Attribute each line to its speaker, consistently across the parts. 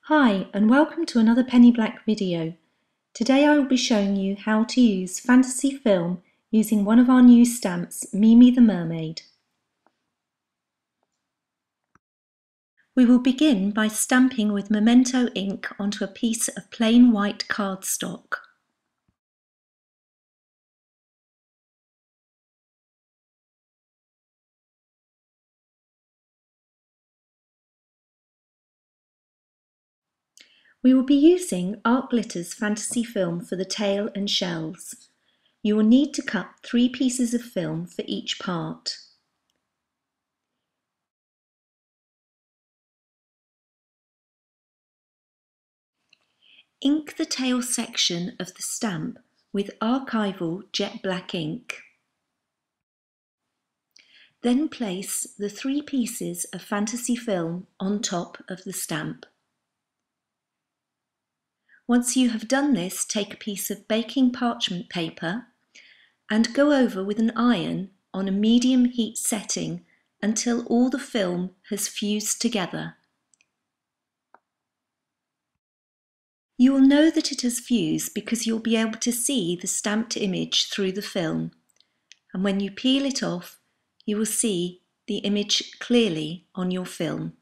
Speaker 1: Hi and welcome to another Penny Black video. Today I will be showing you how to use fantasy film using one of our new stamps, Mimi the Mermaid. We will begin by stamping with Memento ink onto a piece of plain white cardstock. We will be using Art Glitter's fantasy film for the tail and shells. You will need to cut 3 pieces of film for each part. Ink the tail section of the stamp with archival jet black ink. Then place the 3 pieces of fantasy film on top of the stamp. Once you have done this, take a piece of baking parchment paper and go over with an iron on a medium heat setting until all the film has fused together. You will know that it has fused because you'll be able to see the stamped image through the film, and when you peel it off, you will see the image clearly on your film.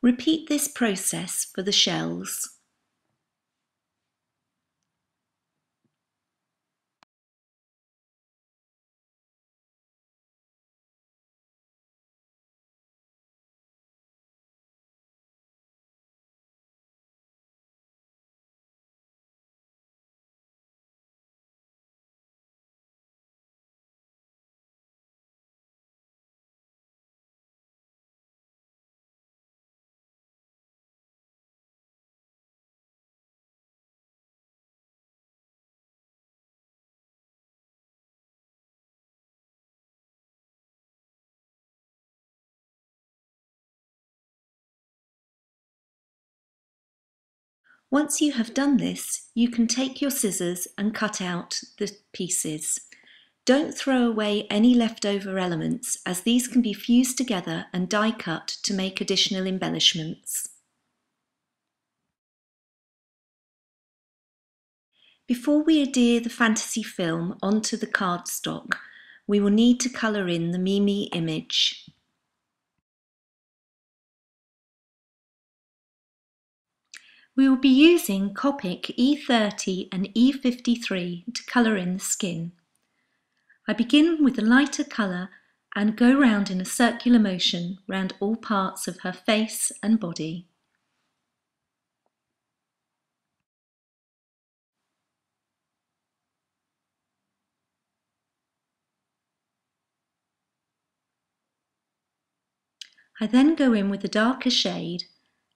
Speaker 1: Repeat this process for the shells. Once you have done this, you can take your scissors and cut out the pieces. Don't throw away any leftover elements, as these can be fused together and die cut to make additional embellishments. Before we adhere the fantasy film onto the cardstock, we will need to colour in the Mimi image. We will be using Copic E30 and E53 to colour in the skin. I begin with a lighter colour and go round in a circular motion round all parts of her face and body. I then go in with a darker shade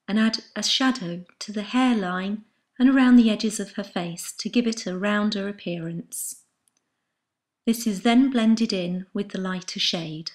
Speaker 1: and add a shadow to the hairline and around the edges of her face to give it a rounder appearance. This is then blended in with the lighter shade.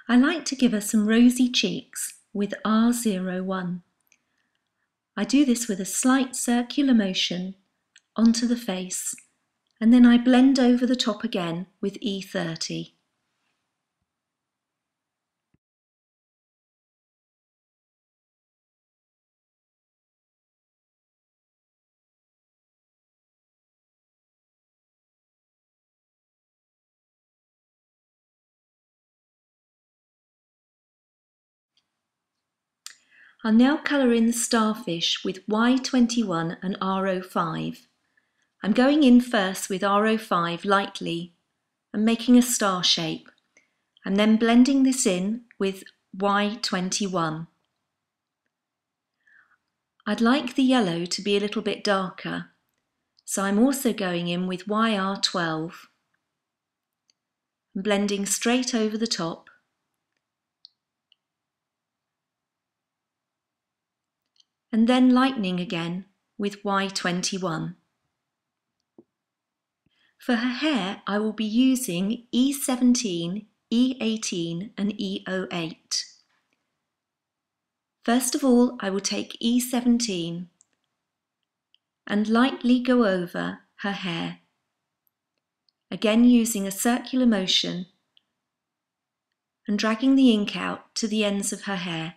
Speaker 1: I like to give her some rosy cheeks with R01. I do this with a slight circular motion onto the face, and then I blend over the top again with E30. I'll now colour in the starfish with Y21 and R05. I'm going in first with R05 lightly and making a star shape. I'm then blending this in with Y21. I'd like the yellow to be a little bit darker, so I'm also going in with YR12, blending straight over the top, and then lightening again with Y21. For her hair, I will be using E17, E18 and E08. First of all, I will take E17 and lightly go over her hair, again using a circular motion and dragging the ink out to the ends of her hair.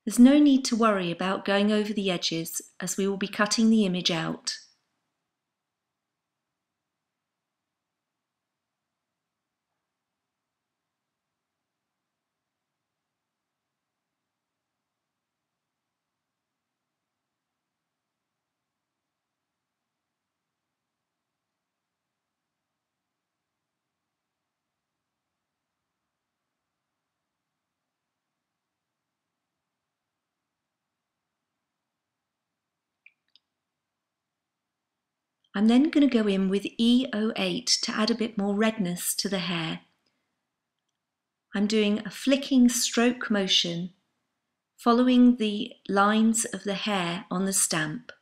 Speaker 1: There's no need to worry about going over the edges as we will be cutting the image out. I'm then going to go in with E08 to add a bit more redness to the hair. I'm doing a flicking stroke motion, following the lines of the hair on the stamp.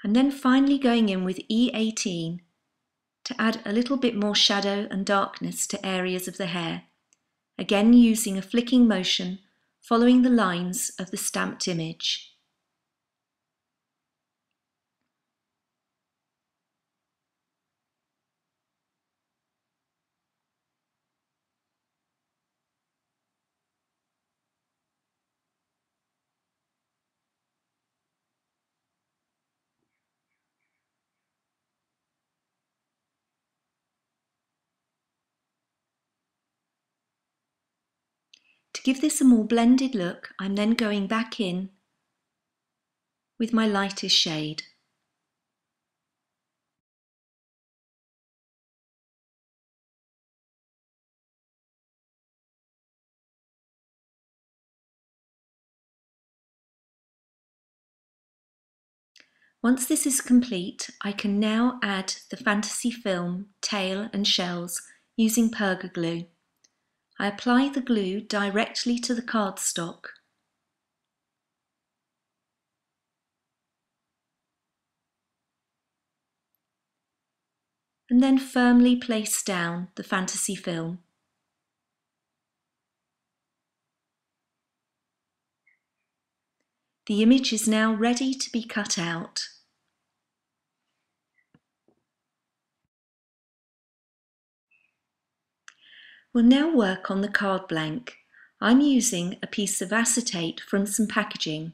Speaker 1: I'm then finally going in with E18 to add a little bit more shadow and darkness to areas of the hair, again using a flicking motion following the lines of the stamped image. To give this a more blended look, I'm then going back in with my lightest shade. Once this is complete, I can now add the fantasy film, tail and shells using Perga glue. I apply the glue directly to the cardstock. And then firmly place down the fantasy film. The image is now ready to be cut out. We'll now work on the card blank. I'm using a piece of acetate from some packaging.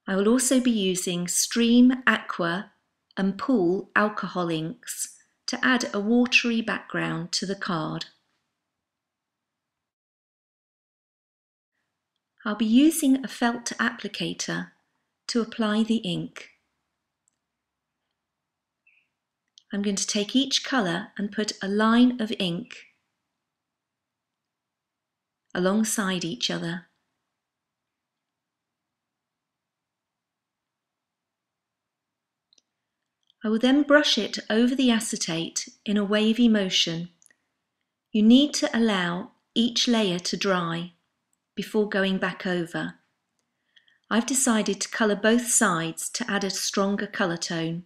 Speaker 1: I will also be using Stream Aqua and Pool alcohol inks to add a watery background to the card. I'll be using a felt applicator to apply the ink. I'm going to take each colour and put a line of ink alongside each other. I will then brush it over the acetate in a wavy motion. You need to allow each layer to dry before going back over. I've decided to colour both sides to add a stronger colour tone.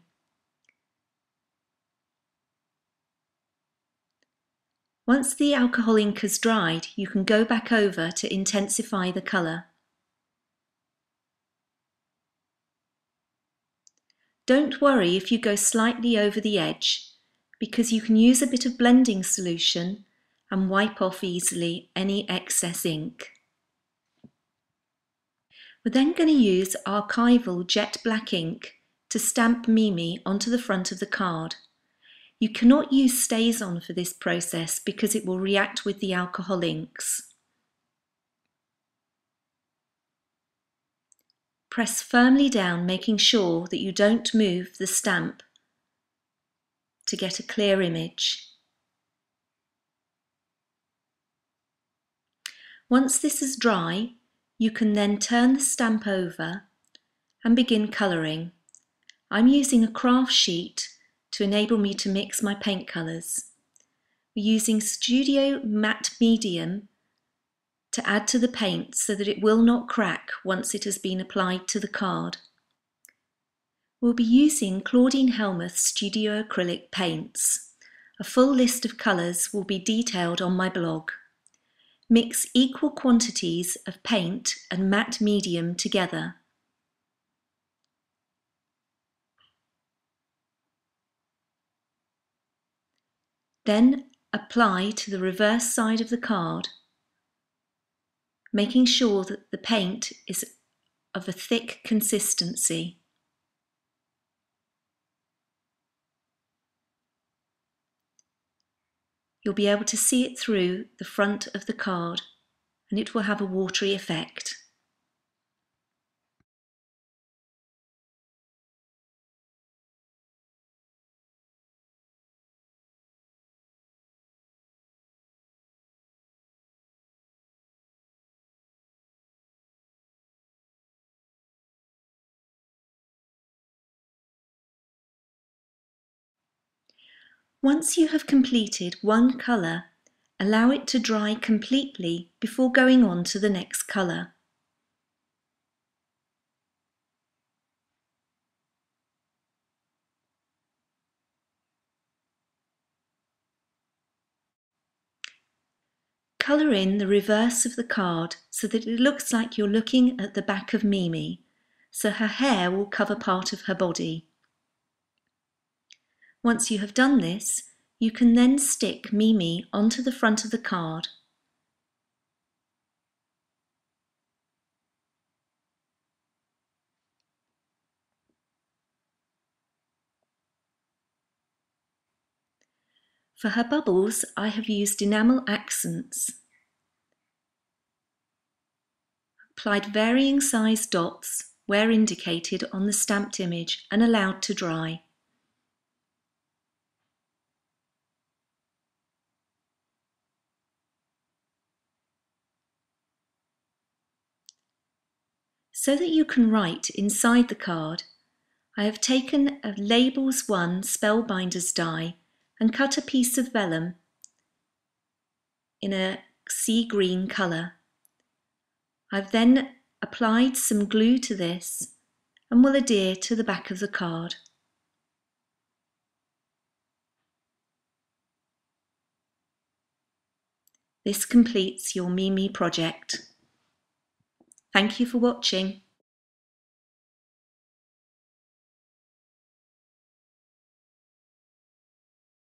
Speaker 1: Once the alcohol ink has dried, you can go back over to intensify the colour. Don't worry if you go slightly over the edge, because you can use a bit of blending solution and wipe off easily any excess ink. We're then going to use archival jet black ink to to stamp Mimi onto the front of the card. You cannot use StazOn for this process because it will react with the alcohol inks. Press firmly down, making sure that you don't move the stamp to get a clear image. Once this is dry, you can then turn the stamp over and begin colouring. I'm using a craft sheet to enable me to mix my paint colours. We're using Studio Matte Medium to add to the paint so that it will not crack once it has been applied to the card. We'll be using Claudine Helmuth Studio Acrylic paints. A full list of colours will be detailed on my blog. Mix equal quantities of paint and matte medium together. Then apply to the reverse side of the card, making sure that the paint is of a thick consistency. You'll be able to see it through the front of the card and it will have a watery effect. Once you have completed one colour, allow it to dry completely before going on to the next colour. Colour in the reverse of the card so that it looks like you're looking at the back of Mimi, so her hair will cover part of her body. Once you have done this, you can then stick Mimi onto the front of the card. For her bubbles, I have used enamel accents. Applied varying size dots where indicated on the stamped image and allowed to dry. So that you can write inside the card, I have taken a Labels 1 Spellbinders die and cut a piece of vellum in a sea green colour. I've then applied some glue to this and will adhere to the back of the card. This completes your Mimi project. Thank you for watching.